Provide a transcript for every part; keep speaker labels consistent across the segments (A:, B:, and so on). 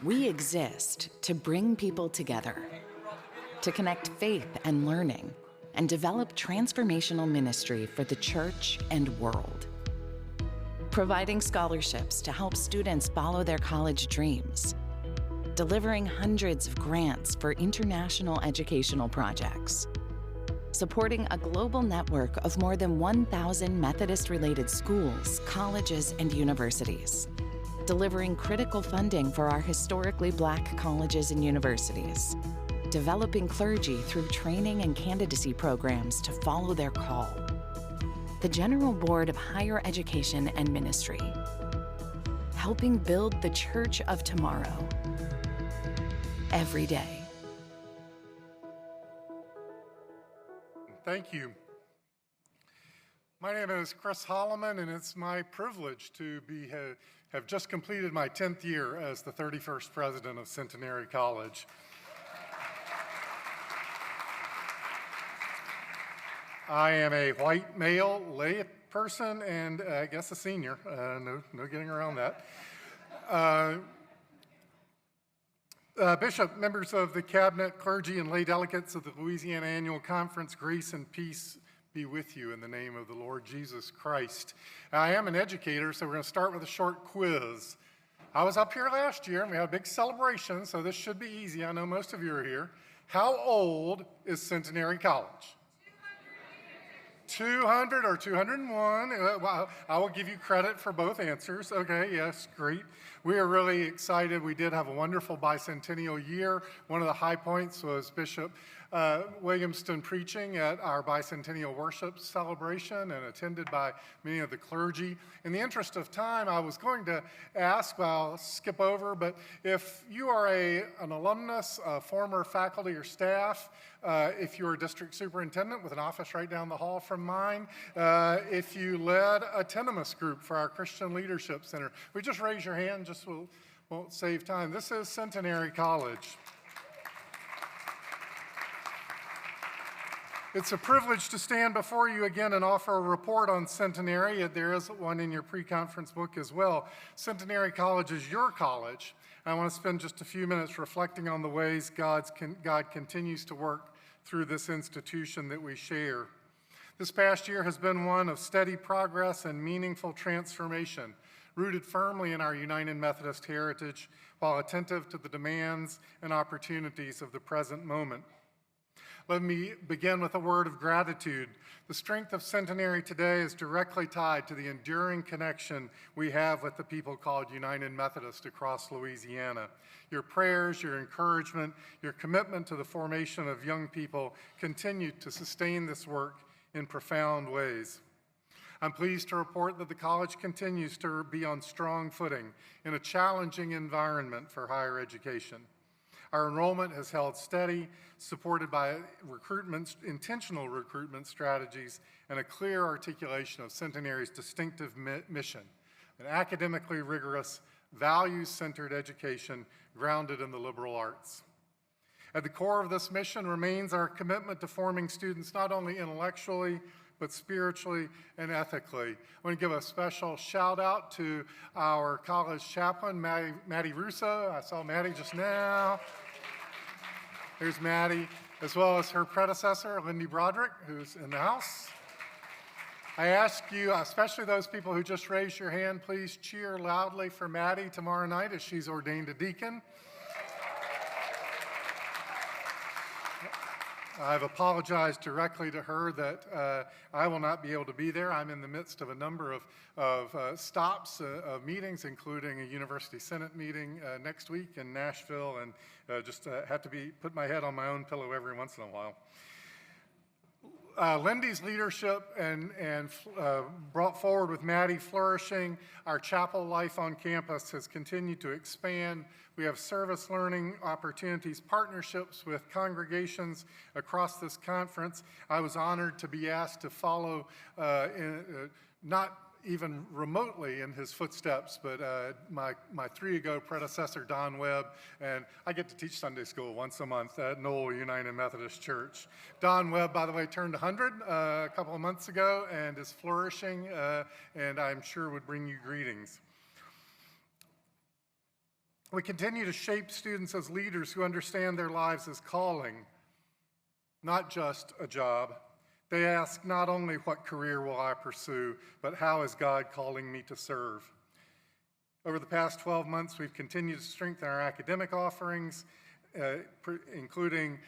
A: We exist to bring people together, to connect faith and learning, and develop transformational ministry for the church and world. Providing scholarships to help students follow their college dreams, delivering hundreds of grants for international educational projects, supporting a global network of more than 1,000 Methodist-related schools, colleges, and universities, delivering critical funding for our historically Black colleges and universities, developing clergy through training and candidacy programs to follow their call, the General Board of Higher Education and Ministry, helping build the Church of Tomorrow every day.
B: Thank you. My name is Chris Holloman, and it's my privilege to have just completed my 10th year as the 31st president of Centenary College. I am a white male lay person and I guess a senior. No getting around that. Bishop, members of the cabinet, clergy, and lay delegates of the Louisiana Annual Conference, grace and peace be with you in the name of the Lord Jesus Christ. I am an educator, so we're going to start with a short quiz. I was up here last year and we had a big celebration, so this should be easy. I know most of you are here. How old is Centenary College? 200 or 201? Well, I will give you credit for both answers. Okay, yes, great. We are really excited. We did have a wonderful bicentennial year. One of the high points was Bishop Williamston preaching at our bicentennial worship celebration and attended by many of the clergy. In the interest of time, I was going to ask, well, I'll skip over, but if you are an alumnus, a former faculty or staff, if you're a district superintendent with an office right down the hall from mine, if you led a tenemus group for our Christian Leadership Center, we just raise your hand, just won't save time. This is Centenary College. It's a privilege to stand before you again and offer a report on Centenary. There is one in your pre-conference book as well. Centenary College is your college. I want to spend just a few minutes reflecting on the ways God continues to work through this institution that we share. This past year has been one of steady progress and meaningful transformation, rooted firmly in our United Methodist heritage, while attentive to the demands and opportunities of the present moment. Let me begin with a word of gratitude. The strength of Centenary today is directly tied to the enduring connection we have with the people called United Methodist across Louisiana. Your prayers, your encouragement, your commitment to the formation of young people continue to sustain this work in profound ways. I'm pleased to report that the college continues to be on strong footing in a challenging environment for higher education. Our enrollment has held steady, supported by intentional recruitment strategies and a clear articulation of Centenary's distinctive mission, an academically rigorous, values-centered education grounded in the liberal arts. At the core of this mission remains our commitment to forming students not only intellectually, but spiritually and ethically. I want to give a special shout out to our college chaplain, Maddie Russo. I saw Maddie just now. There's Maddie, as well as her predecessor, Lindy Broderick, who's in the house. I ask you, especially those people who just raised your hand, please cheer loudly for Maddie tomorrow night as she's ordained a deacon. I've apologized directly to her that I will not be able to be there. I'm in the midst of a number of stops of meetings, including a University Senate meeting next week in Nashville, and just have to put my head on my own pillow every once in a while. Lindy's leadership and brought forward with Maddie flourishing, our chapel life on campus has continued to expand. We have service learning opportunities, partnerships with congregations across this conference. I was honored to be asked to follow, not even remotely in his footsteps, but my three-ago predecessor, Don Webb, and I get to teach Sunday school once a month at Knoll United Methodist Church. Don Webb, by the way, turned 100 a couple of months ago and is flourishing, and I'm sure would bring you greetings. We continue to shape students as leaders who understand their lives as calling, not just a job. They ask not only what career will I pursue, but how is God calling me to serve? Over the past 12 months, we've continued to strengthen our academic offerings, including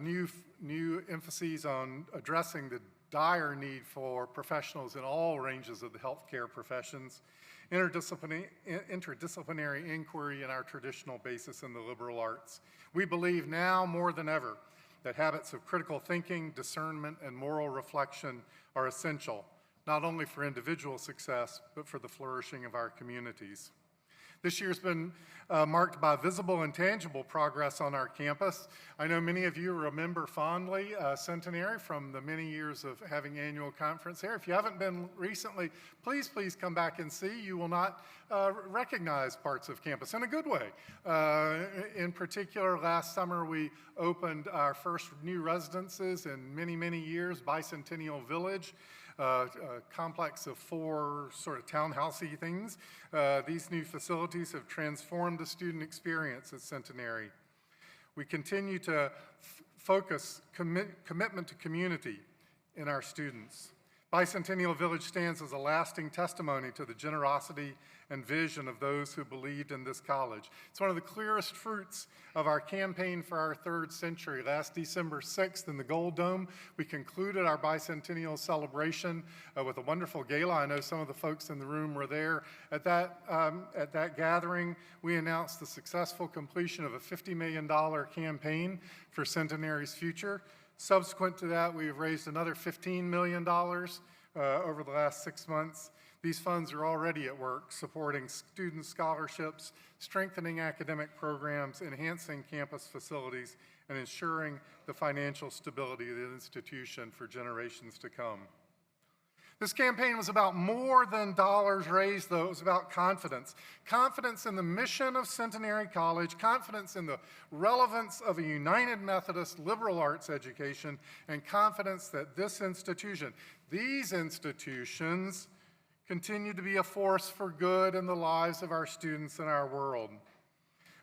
B: new emphases on addressing the dire need for professionals in all ranges of the healthcare professions, interdisciplinary inquiry in our traditional basis in the liberal arts. We believe now more than ever that habits of critical thinking, discernment, and moral reflection are essential, not only for individual success, but for the flourishing of our communities. This year's been marked by visible and tangible progress on our campus. I know many of you remember fondly Centenary from the many years of having annual conference here. If you haven't been recently, please come back and see. You will not recognize parts of campus in a good way. In particular, last summer we opened our first new residences in many years, Bicentennial Village. A complex of 4 sort of townhousey things. These new facilities have transformed the student experience at Centenary. We continue to focus commitment to community in our students. Bicentennial Village stands as a lasting testimony to the generosity and vision of those who believed in this college. It's one of the clearest fruits of our campaign for our 3rd century. Last December 6th in the Gold Dome, we concluded our bicentennial celebration with a wonderful gala. I know some of the folks in the room were there. At that gathering, we announced the successful completion of a $50 million campaign for Centenary's future. Subsequent to that, we have raised another $15 million over the last 6 months. These funds are already at work supporting student scholarships, strengthening academic programs, enhancing campus facilities, and ensuring the financial stability of the institution for generations to come. This campaign was about more than dollars raised, though. It was about confidence. Confidence in the mission of Centenary College, confidence in the relevance of a United Methodist liberal arts education, and confidence that this institution, these institutions, continue to be a force for good in the lives of our students and our world.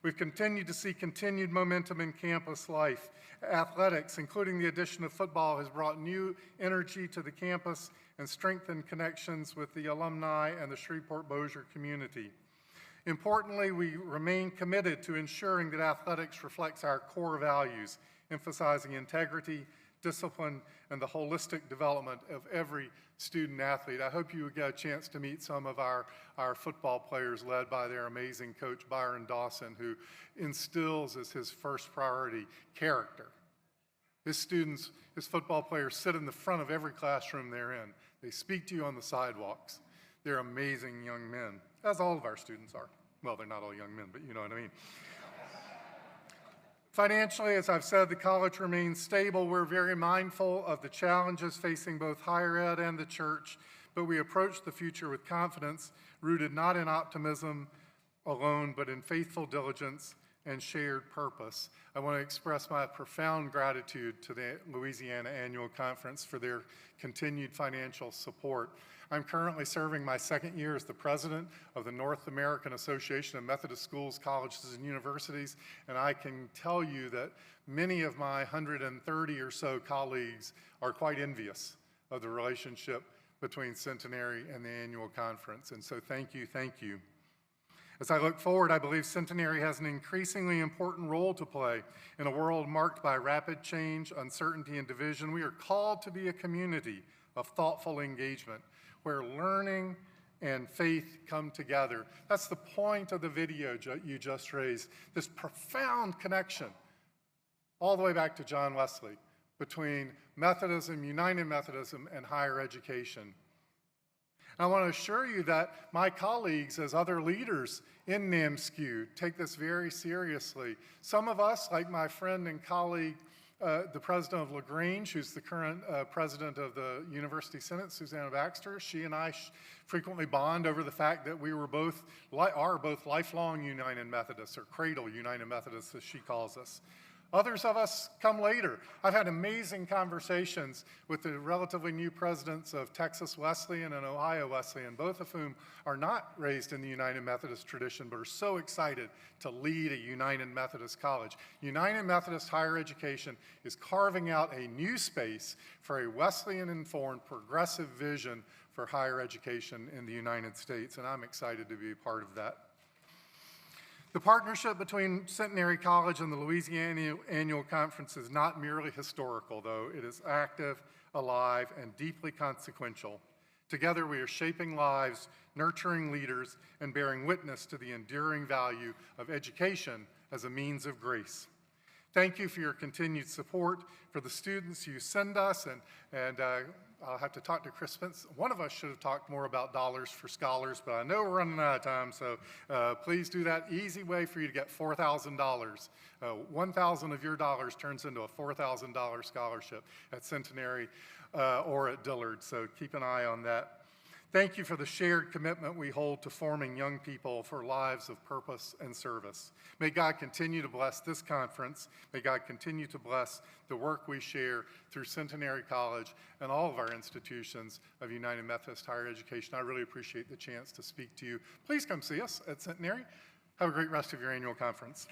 B: We've continued to see continued momentum in campus life. Athletics, including the addition of football, has brought new energy to the campus and strengthened connections with the alumni and the Shreveport-Bossier community. Importantly, we remain committed to ensuring that athletics reflects our core values, emphasizing integrity, discipline, and the holistic development of every student athlete. I hope you get a chance to meet some of our football players led by their amazing coach, Byron Dawson, who instills as his first priority character. His football players sit in the front of every classroom they're in. They speak to you on the sidewalks. They're amazing young men, as all of our students are. Well, they're not all young men, but you know what I mean. Financially, as I've said, the college remains stable. We're very mindful of the challenges facing both higher ed and the church, but we approach the future with confidence, rooted not in optimism alone, but in faithful diligence and shared purpose. I want to express my profound gratitude to the Louisiana Annual Conference for their continued financial support. I'm currently serving my 2nd year as the president of the North American Association of Methodist Schools, Colleges, and Universities, and I can tell you that many of my 130 or so colleagues are quite envious of the relationship between Centenary and the annual conference, and so thank you. As I look forward, I believe Centenary has an increasingly important role to play in a world marked by rapid change, uncertainty, and division. We are called to be a community of thoughtful engagement where learning and faith come together. That's the point of the video you just raised, this profound connection all the way back to John Wesley between Methodism, United Methodism, and higher education. I want to assure you that my colleagues as other leaders in NAMSCU take this very seriously. Some of us, like my friend and colleague, the president of LaGrange, who's the current president of the University Senate, Susanna Baxter, she and I frequently bond over the fact that we are both lifelong United Methodists, or cradle United Methodists, as she calls us. Others of us come later. I've had amazing conversations with the relatively new presidents of Texas Wesleyan and Ohio Wesleyan, both of whom are not raised in the United Methodist tradition, but are so excited to lead a United Methodist college. United Methodist higher education is carving out a new space for a Wesleyan-informed, progressive vision for higher education in the United States, and I'm excited to be a part of that. The partnership between Centenary College and the Louisiana Annual Conference is not merely historical, though. It is active, alive, and deeply consequential. Together, we are shaping lives, nurturing leaders, and bearing witness to the enduring value of education as a means of grace. Thank you for your continued support, for the students you send us, and I'll have to talk to Chris Spence. One of us should have talked more about dollars for scholars, but I know we're running out of time, so please do that. Easy way for you to get $4,000. $1,000 of your dollars turns into a $4,000 scholarship at Centenary or at Dillard, so keep an eye on that. Thank you for the shared commitment we hold to forming young people for lives of purpose and service. May God continue to bless this conference. May God continue to bless the work we share through Centenary College and all of our institutions of United Methodist Higher Education. I really appreciate the chance to speak to you. Please come see us at Centenary. Have a great rest of your annual conference.